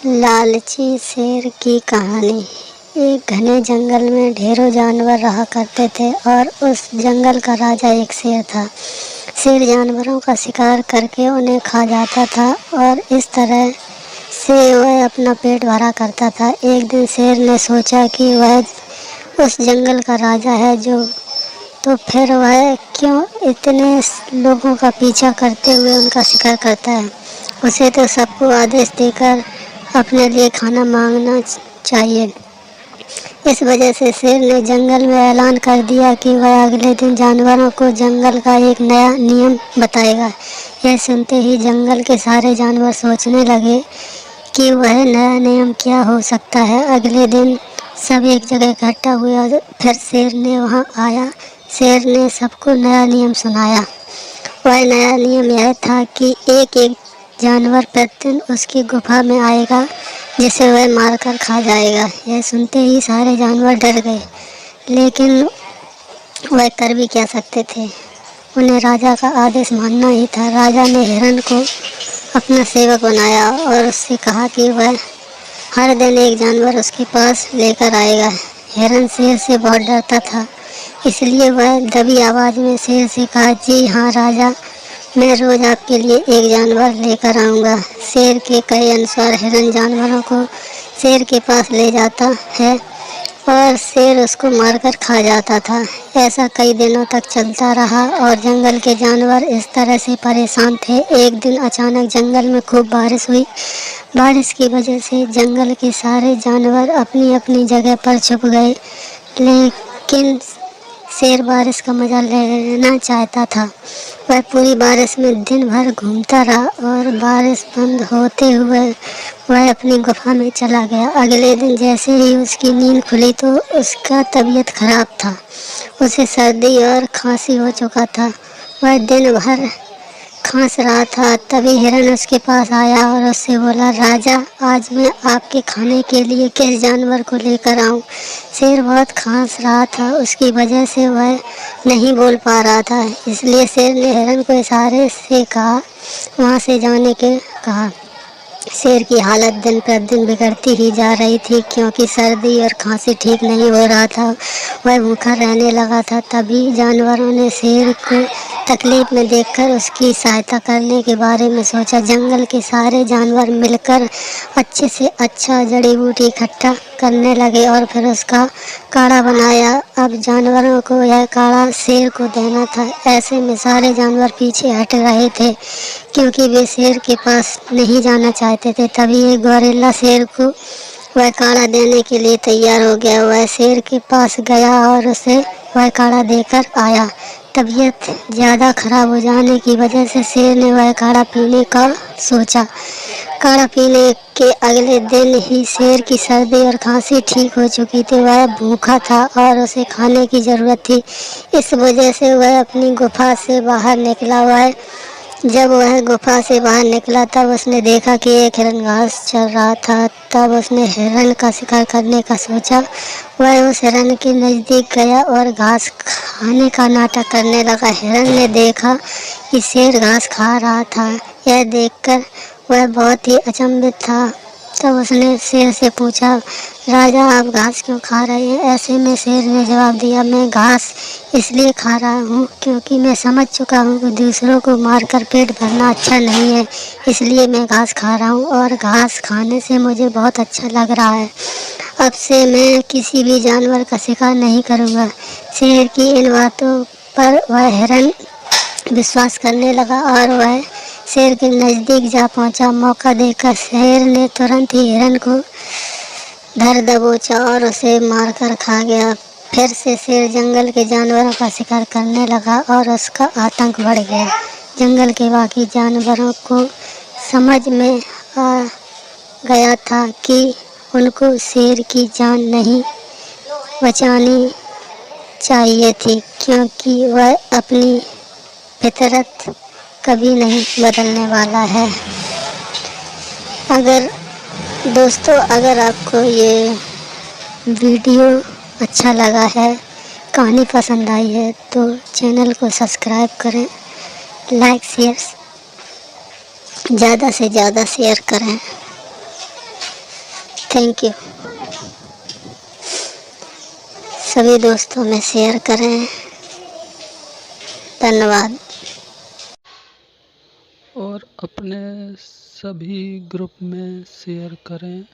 लालची शेर की कहानी। एक घने जंगल में ढेरों जानवर रहा करते थे और उस जंगल का राजा एक शेर था। शेर जानवरों का शिकार करके उन्हें खा जाता था और इस तरह से वह अपना पेट भरा करता था। एक दिन शेर ने सोचा कि वह उस जंगल का राजा है तो फिर वह क्यों इतने लोगों का पीछा करते हुए उनका शिकार करता है। उसे तो सबको आदेश देकर अपने लिए खाना मांगना चाहिए। इस वजह से शेर ने जंगल में ऐलान कर दिया कि वह अगले दिन जानवरों को जंगल का एक नया नियम बताएगा। यह सुनते ही जंगल के सारे जानवर सोचने लगे कि वह नया नियम क्या हो सकता है। अगले दिन सब एक जगह इकट्ठा हुए और फिर शेर ने वहां आया। शेर ने सबको नया नियम सुनाया। वह नया नियम यह था कि एक एक जानवर प्रतिदिन उसकी गुफा में आएगा जिसे वह मारकर खा जाएगा। यह सुनते ही सारे जानवर डर गए, लेकिन वह कर भी क्या सकते थे। उन्हें राजा का आदेश मानना ही था। राजा ने हिरन को अपना सेवक बनाया और उससे कहा कि वह हर दिन एक जानवर उसके पास लेकर आएगा। हिरन शेर से बहुत डरता था, इसलिए वह दबी आवाज़ में शेर से कहा, जी हाँ राजा, मैं रोज़ आपके लिए एक जानवर लेकर आऊँगा। शेर के कहे अनुसार हिरन जानवरों को शेर के पास ले जाता है और शेर उसको मारकर खा जाता था। ऐसा कई दिनों तक चलता रहा और जंगल के जानवर इस तरह से परेशान थे। एक दिन अचानक जंगल में खूब बारिश हुई। बारिश की वजह से जंगल के सारे जानवर अपनी अपनी जगह पर छुप गए, लेकिन शेर बारिश का मज़ा लेना चाहता था। वह पूरी बारिश में दिन भर घूमता रहा और बारिश बंद होते हुए वह अपनी गुफा में चला गया। अगले दिन जैसे ही उसकी नींद खुली तो उसका तबीयत खराब था। उसे सर्दी और खांसी हो चुका था। वह दिन भर खांस रहा था। तभी हिरन उसके पास आया और उससे बोला, राजा, आज मैं आपके खाने के लिए किस जानवर को लेकर आऊं? शेर बहुत खांस रहा था, उसकी वजह से वह नहीं बोल पा रहा था। इसलिए शेर ने हिरन को इशारे से कहा, वहां से जाने के कहा। शेर की हालत दिन प्रतिदिन बिगड़ती ही जा रही थी, क्योंकि सर्दी और खांसी ठीक नहीं हो रहा था। वह भूखा रहने लगा था। तभी जानवरों ने शेर को तकलीफ में देखकर उसकी सहायता करने के बारे में सोचा। जंगल के सारे जानवर मिलकर अच्छे से अच्छा जड़ी बूटी इकट्ठा करने लगे और फिर उसका काढ़ा बनाया। अब जानवरों को यह काढ़ा शेर को देना था। ऐसे में सारे जानवर पीछे हट रहे थे, क्योंकि वे शेर के पास नहीं जाना चाहते थे। तभी एक गोरिल्ला शेर को वह काढ़ा देने के लिए तैयार हो गया। वह शेर के पास गया और उसे वह काढ़ा देकर आया। तबीयत ज़्यादा खराब हो जाने की वजह से शेर ने वह काढ़ा पीने का सोचा। काढ़ा पीने के अगले दिन ही शेर की सर्दी और खांसी ठीक हो चुकी थी। वह भूखा था और उसे खाने की ज़रूरत थी। इस वजह से वह अपनी गुफा से बाहर निकला। जब वह गुफा से बाहर निकला तब उसने देखा कि एक हिरन घास चर रहा था। तब उसने हिरन का शिकार करने का सोचा। वह उस हिरन के नज़दीक गया और घास खाने का नाटक करने लगा। हिरन ने देखा कि शेर घास खा रहा था। यह देखकर वह बहुत ही अचंभित था। तब उसने शेर से पूछा, राजा, आप घास क्यों खा रहे हैं? ऐसे में शेर ने जवाब दिया, मैं घास इसलिए खा रहा हूँ क्योंकि मैं समझ चुका हूँ कि दूसरों को मारकर पेट भरना अच्छा नहीं है, इसलिए मैं घास खा रहा हूँ और घास खाने से मुझे बहुत अच्छा लग रहा है। अब से मैं किसी भी जानवर का शिकार नहीं करूँगा। शेर की इन बातों पर वह हिरन विश्वास करने लगा और वह शेर के नज़दीक जा पहुंचा। मौका देखकर शेर ने तुरंत ही हिरन को धर दबोचा और उसे मारकर खा गया। फिर से शेर जंगल के जानवरों का शिकार करने लगा और उसका आतंक बढ़ गया। जंगल के बाकी जानवरों को समझ में आ गया था कि उनको शेर की जान नहीं बचानी चाहिए थी, क्योंकि वह अपनी फितरत कभी नहीं बदलने वाला है। अगर आपको ये वीडियो अच्छा लगा है, कहानी पसंद आई है, तो चैनल को सब्सक्राइब करें, लाइक शेयर ज़्यादा से ज़्यादा शेयर करें। Thank you. सभी दोस्तों में शेयर करें। धन्यवाद। और अपने सभी ग्रुप में शेयर करें।